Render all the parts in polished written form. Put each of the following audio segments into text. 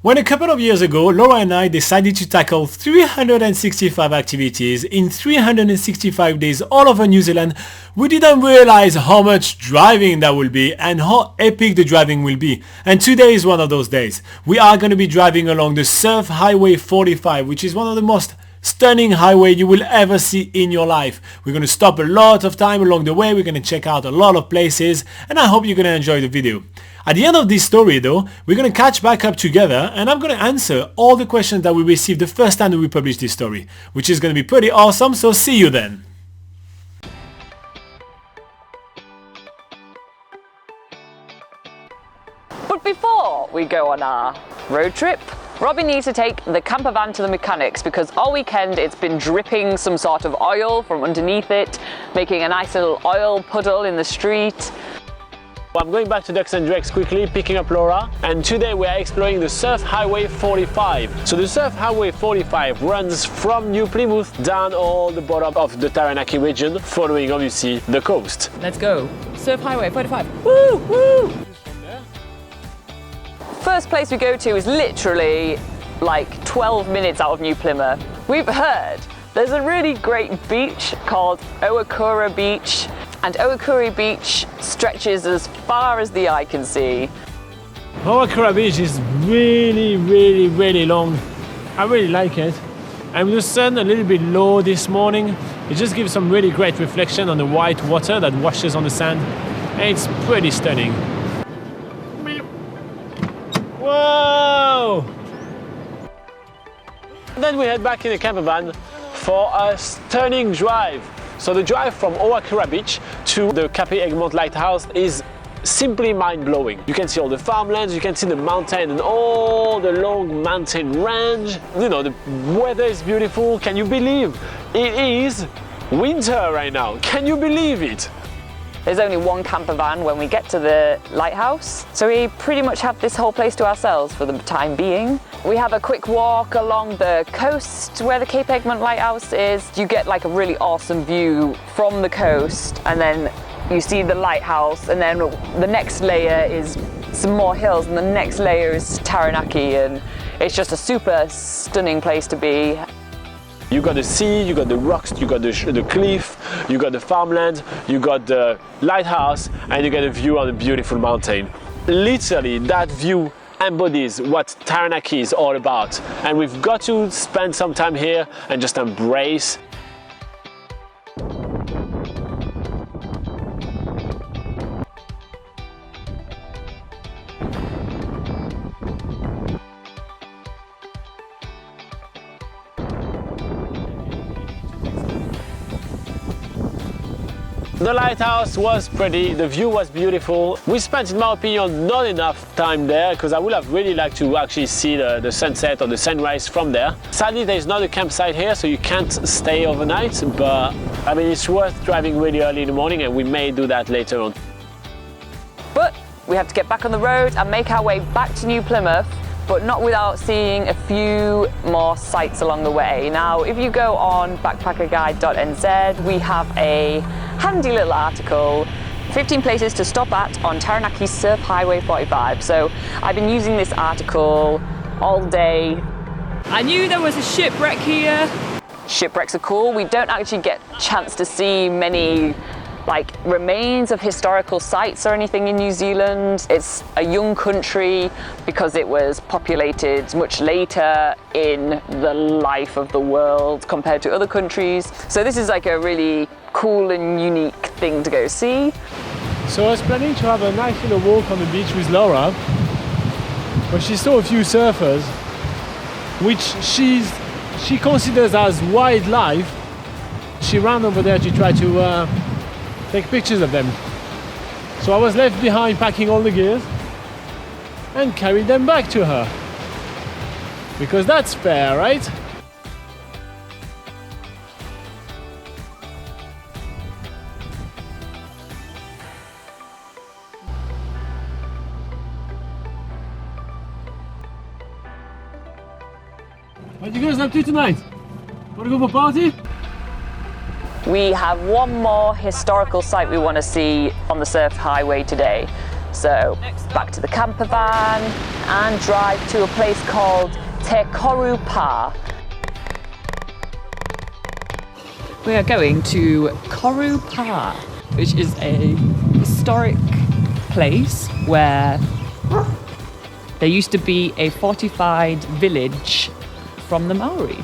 When a couple of years ago, Laura and I decided to tackle 365 activities in 365 days all over New Zealand, we didn't realize how much driving that will be and how epic the driving will be. And today is one of those days. We are going to be driving along the Surf Highway 45, which is one of the most stunning highway you will ever see in your life. We're going to stop a lot of time along the way, we're going to check out a lot of places, and I hope you're going to enjoy the video. At the end of this story though, we're going to catch back up together and I'm going to answer all the questions that we received the first time that we published this story, which is going to be pretty awesome, so see you then. But before we go on our road trip, Robbie needs to take the camper van to the mechanics because all weekend it's been dripping some sort of oil from underneath it, making a nice little oil puddle in the street. I'm going back to Ducks and Drakes quickly, picking up Laura, and today we are exploring the Surf Highway 45. So the Surf Highway 45 runs from New Plymouth down all the bottom of the Taranaki region, following obviously the coast. Let's go. Surf Highway 45. Woo! Woo! First place we go to is literally like 12 minutes out of New Plymouth. We've heard there's a really great beach called Oakura Beach, and Oakura Beach stretches as far as the eye can see. Oakura Beach is really long. I really like it. And with the sun a little bit low this morning, it just gives some really great reflection on the white water that washes on the sand. And it's pretty stunning. Whoa! Then we head back in the camper van for a stunning drive. So the drive from Oakura Beach to the Egmont lighthouse is simply mind-blowing. You can see all the farmlands, you can see the mountain and all the long mountain range. You know, the weather is beautiful. Can you believe it is winter right now? Can you believe it? There's only one camper van when we get to the lighthouse, so we pretty much have this whole place to ourselves for the time being. We have a quick walk along the coast where the Cape Egmont lighthouse is. You get like a really awesome view from the coast, and then you see the lighthouse, and then the next layer is some more hills, and the next layer is Taranaki, and it's just a super stunning place to be. You got the sea, you got the rocks, you got the cliff, you got the farmland, you got the lighthouse, and you get a view on a beautiful mountain. Literally, that view embodies what Taranaki is all about. And we've got to spend some time here and just embrace. The lighthouse was pretty, the view was beautiful. We spent, in my opinion, not enough time there because I would have really liked to actually see the sunset or the sunrise from there. Sadly, there's not a campsite here, so you can't stay overnight, but I mean, it's worth driving really early in the morning, and we may do that later on. But we have to get back on the road and make our way back to New Plymouth, but not without seeing a few more sites along the way. Now, if you go on backpackerguide.nz, we have a handy little article, 15 places to stop at on Taranaki's Surf Highway 45. So I've been using this article all day. I knew there was a shipwreck here. Shipwrecks are cool. We don't actually get a chance to see many like remains of historical sites or anything in New Zealand. It's a young country because it was populated much later in the life of the world compared to other countries. So this is like a really cool and unique thing to go see. So I was planning to have a nice little walk on the beach with Laura, but she saw a few surfers, which she considers as wildlife. She ran over there to try to take pictures of them. So I was left behind packing all the gears and carried them back to her. Because that's fair, right? What are you guys up to tonight? Want to go for a party? We have one more historical site we want to see on the Surf Highway today. So back to the camper van and drive to a place called Koru Pa. We are going to Koru Pa, which is a historic place where there used to be a fortified village from the Maori.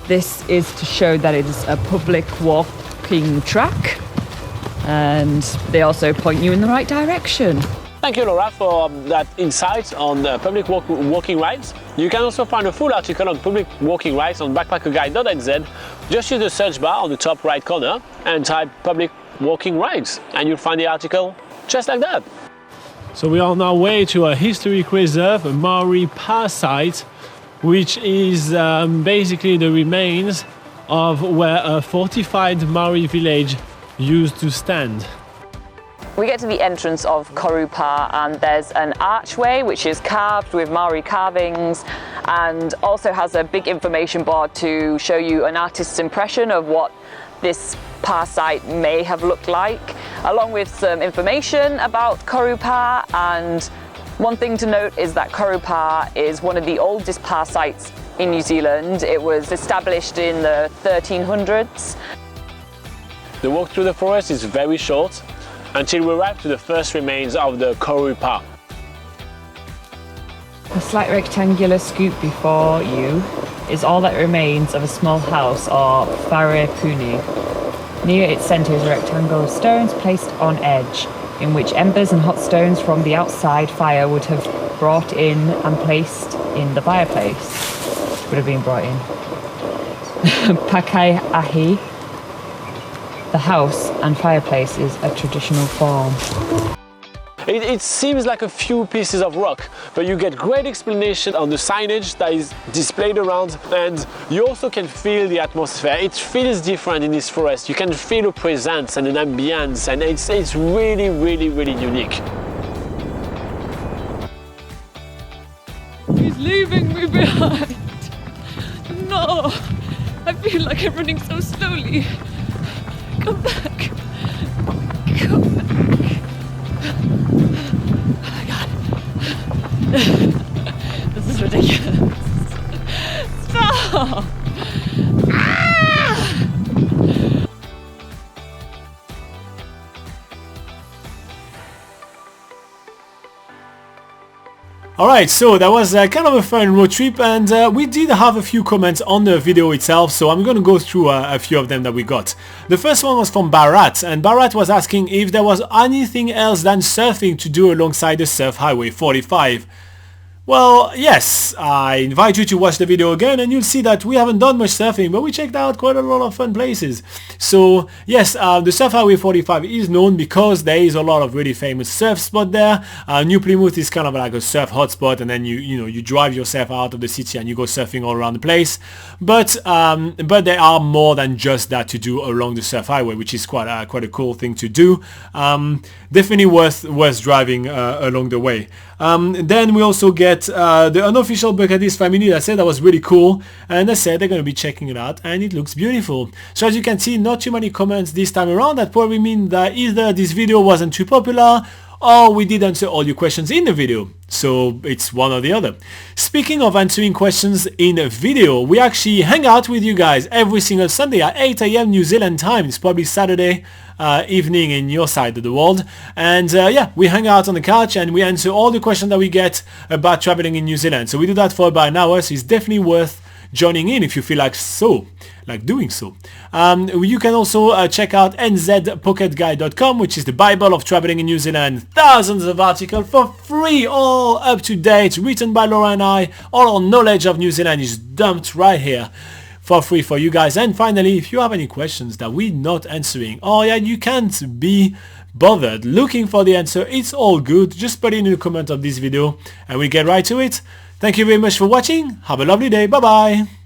This is to show that it is a public walking track, and they also point you in the right direction. Thank you, Laura, for that insight on public walking rides. You can also find a full article on public walking rides on backpackerguide.nz. Just use the search bar on the top right corner and type public walking rides, and you'll find the article just like that. So we are on our way to a historic reserve, a Maori Pa site, which is basically the remains of where a fortified Maori village used to stand. We get to the entrance of Koru Pa and there's an archway which is carved with Maori carvings and also has a big information board to show you an artist's impression of what this Pa site may have looked like, along with some information about Koru Pa. And one thing to note is that Koru Pa is one of the oldest Pa sites in New Zealand. It was established in the 1300s. The walk through the forest is very short until we arrive to the first remains of the Koru Pa. A slight rectangular scoop before you is all that remains of a small house or whare puni. Near its centre is a rectangle of stones placed on edge, in which embers and hot stones from the outside fire would have brought in and placed in the fireplace. Would have been brought in. Pakai ahi. The house and fireplace is a traditional form. It seems like a few pieces of rock, but you get great explanation on the signage that is displayed around, and you also can feel the atmosphere. It feels different in this forest. You can feel a presence and an ambience, and it's really, really, really unique. He's leaving me behind. No, I feel like I'm running so slowly. Come back. Come back. Oh my god. This is ridiculous. Stop. Alright, so that was kind of a fun road trip, and we did have a few comments on the video itself, so I'm going to go through a few of them that we got. The first one was from Bharat, and Bharat was asking if there was anything else than surfing to do alongside the Surf Highway 45. Well, yes, I invite you to watch the video again and you'll see that we haven't done much surfing, but we checked out quite a lot of fun places. So yes, the Surf Highway 45 is known because there is a lot of really famous surf spots there. New Plymouth is kind of like a surf hotspot, and then you drive yourself out of the city and you go surfing all around the place. But there are more than just that to do along the Surf Highway, which is quite a cool thing to do. Definitely worth driving along the way. Then we also get the unofficial bucket list family that said that was really cool, and they said they're going to be checking it out and it looks beautiful. So as you can see, not too many comments this time around. That probably means that either this video wasn't too popular or we did answer all your questions in the video. So it's one or the other. Speaking of answering questions in a video, we actually hang out with you guys every single Sunday at 8 AM New Zealand time. It's probably Saturday evening in your side of the world, and yeah, we hang out on the couch and we answer all the questions that we get about traveling in New Zealand. So we do that for about an hour, so it's definitely worth joining in if you feel like doing so. You can also check out NZPocketGuide.com, which is the Bible of traveling in New Zealand. Thousands of articles for free, all up to date, written by Laura and I. All our knowledge of New Zealand is dumped right here for free for you guys. And finally, if you have any questions that we're not answering, or yeah, you can't be bothered looking for the answer, it's all good. Just put it in the comment of this video and we'll get right to it. Thank you very much for watching. Have a lovely day. Bye bye.